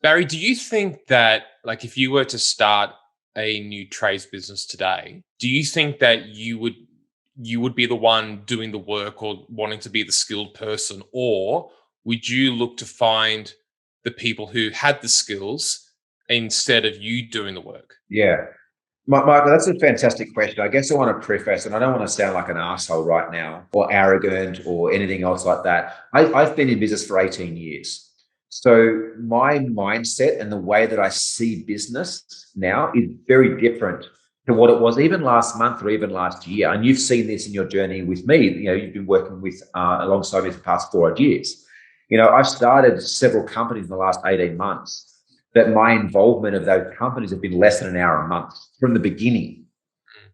Barry, do you think that, like, if you were to start a new trades business today, do you think that you would be the one doing the work or wanting to be the skilled person, or would you look to find the people who had the skills instead of you doing the work? Yeah. Michael, that's a fantastic question. I guess I want to preface, and I don't want to sound like an asshole right now or arrogant or anything else like that. I've been in business for 18 years. So my mindset and the way that I see business now is very different to what it was even last month or even last year. And you've seen this in your journey with me. You've been working with alongside me for the past 4 odd years. I've started several companies in the last 18 months that my involvement of those companies have been less than an hour a month from the beginning,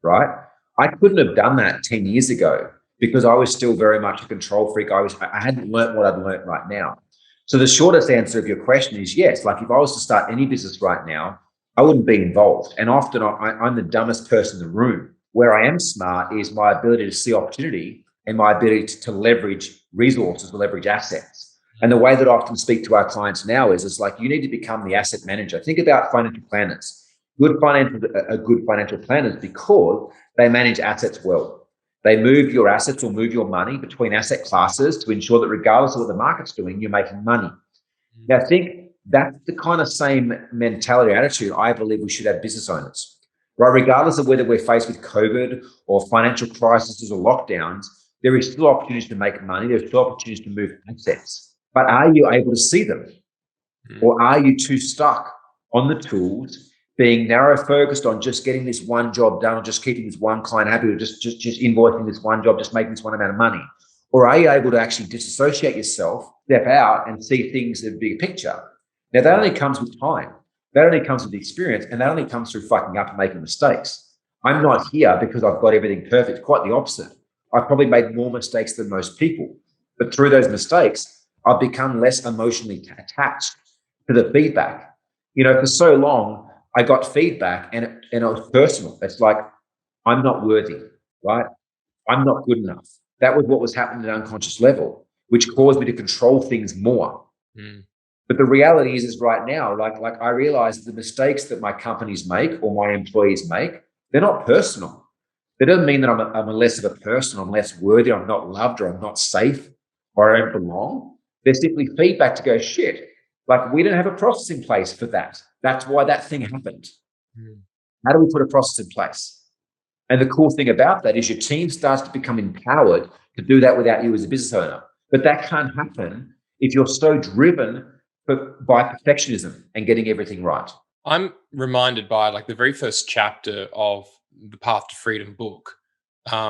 right? I couldn't have done that 10 years ago because I was still very much a control freak. I hadn't learned what I've learned right now. So the shortest answer of your question is yes. Like if I was to start any business right now, I wouldn't be involved. And often I'm the dumbest person in the room. Where I am smart is my ability to see opportunity and my ability to leverage resources, to leverage assets. And the way that I often speak to our clients now is it's like you need to become the asset manager. Think about financial planners. Good financial planners because they manage assets well. They move your assets or move your money between asset classes to ensure that regardless of what the market's doing, you're making money. Now, I think that's the kind of same mentality or attitude I believe we should have business owners, right? Regardless of whether we're faced with COVID or financial crises or lockdowns, there is still opportunities to make money. There's still opportunities to move assets. But are you able to see them? Or are you too stuck on the tools, being narrow focused on just getting this one job done, or just keeping this one client happy, or just invoicing this one job, just making this one amount of money? Or are you able to actually disassociate yourself, step out and see things in a bigger picture? Now, that only comes with time. That only comes with experience, and that only comes through fucking up and making mistakes. I'm not here because I've got everything perfect. Quite the opposite. I've probably made more mistakes than most people. But through those mistakes, I've become less emotionally attached to the feedback. For so long, I got feedback and it was personal. It's like, I'm not worthy, right? I'm not good enough. That was what was happening at an unconscious level, which caused me to control things more. Mm. But the reality is right now, like I realize the mistakes that my companies make or my employees make, they're not personal. That doesn't mean that I'm a less of a person, I'm less worthy, I'm not loved, or I'm not safe, or I don't belong. They're simply feedback to go, shit, like we don't have a process in place for that. That's why that thing happened. Mm. How do we put a process in place? And the cool thing about that is your team starts to become empowered to do that without you as a business owner. But that can't happen if you're so driven by perfectionism and getting everything right. I'm reminded by, like, the very first chapter of the Path to Freedom book,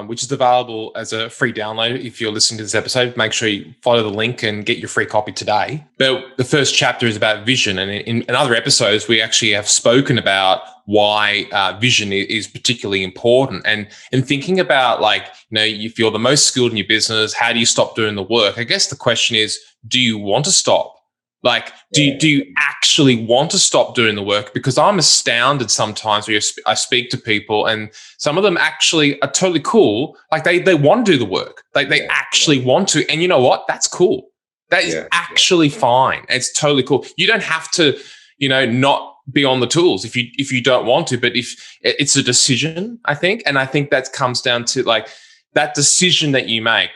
which is available as a free download. If you're listening to this episode, make sure you follow the link and get your free copy today. But the first chapter is about vision. And in other episodes, we actually have spoken about why vision is particularly important. And thinking about, like, if you're the most skilled in your business, how do you stop doing the work? I guess the question is, do you want to stop? Like, do you actually want to stop doing the work? Because I'm astounded sometimes where I speak to people and some of them actually are totally cool. Like they want to do the work. They actually want to. And you know what? That's cool. That is actually fine. It's totally cool. You don't have to, not be on the tools if you don't want to, but if it's a decision, I think. And I think that comes down to, like, that decision that you make.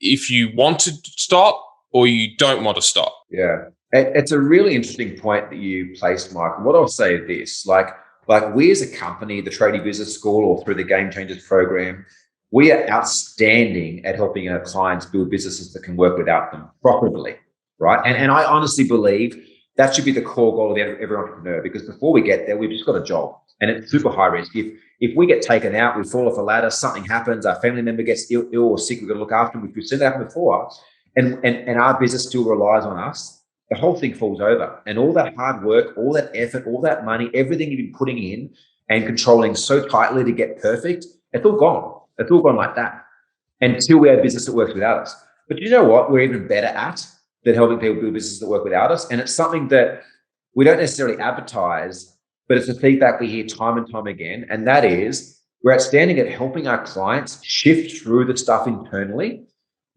If you want to stop or you don't want to stop. Yeah. It's a really interesting point that you placed, Mike. And what I'll say is this, like we as a company, the Tradie Business School or through the Game Changers program, we are outstanding at helping our clients build businesses that can work without them profitably, right? And I honestly believe that should be the core goal of every entrepreneur, because before we get there, we've just got a job and it's super high risk. If we get taken out, we fall off a ladder, something happens, our family member gets ill or sick, we've got to look after them. We've seen that happen before. And our business still relies on us, the whole thing falls over. And all that hard work, all that effort, all that money, everything you've been putting in and controlling so tightly to get perfect, it's all gone. It's all gone like that until we have a business that works without us. But you know what? We're even better at than helping people build businesses that work without us. And it's something that we don't necessarily advertise, but it's the feedback we hear time and time again. And that is, we're outstanding at helping our clients shift through the stuff internally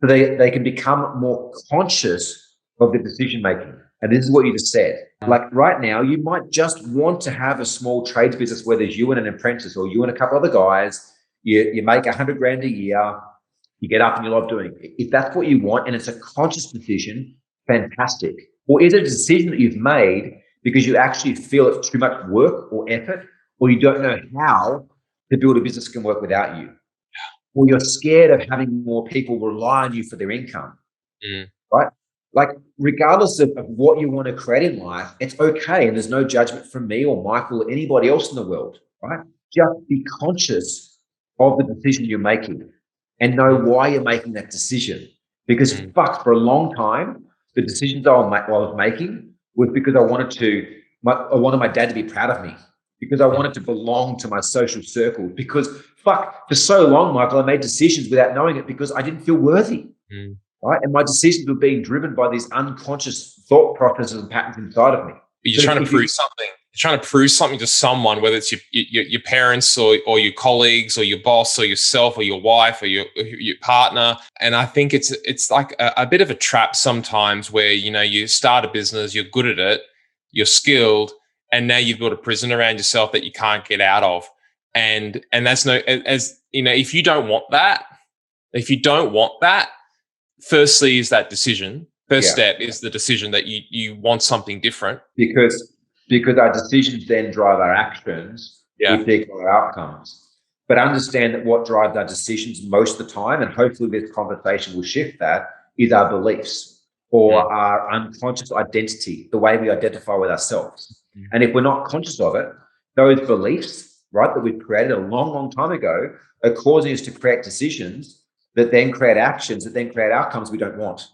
so they can become more conscious of the decision making. And this is what you just said. Like right now, you might just want to have a small trades business where there's you and an apprentice or you and a couple other guys. You make 100 grand a year. You get up and you love doing it. If that's what you want and it's a conscious decision, fantastic. Or is it a decision that you've made because you actually feel it's too much work or effort, or you don't know how to build a business that can work without you? Or you're scared of having more people rely on you for their income, right? Like, regardless of what you want to create in life, it's okay. And there's no judgment from me or Michael or anybody else in the world, right? Just be conscious of the decision you're making and know why you're making that decision. Because fuck, for a long time, the decisions I was making was because I wanted my dad to be proud of me, because I wanted to belong to my social circle, because fuck, for so long, Michael, I made decisions without knowing it because I didn't feel worthy. Right? And my decisions were being driven by these unconscious thought processes and patterns inside of me. You're trying to prove something. You're trying to prove something to someone, whether it's your parents or your colleagues or your boss or yourself or your wife or your partner. And I think it's like a bit of a trap sometimes where, you start a business, you're good at it, you're skilled, and now you've got a prison around yourself that you can't get out of. And that's if you don't want that, firstly is that decision. First step is the decision that you want something different. Because our decisions then drive our actions, which equal our outcomes. But understand that what drives our decisions most of the time, and hopefully this conversation will shift that, is our beliefs or our unconscious identity, the way we identify with ourselves. And if we're not conscious of it, those beliefs, right, that we've created a long, long time ago are causing us to create decisions that then create actions, that then create outcomes we don't want.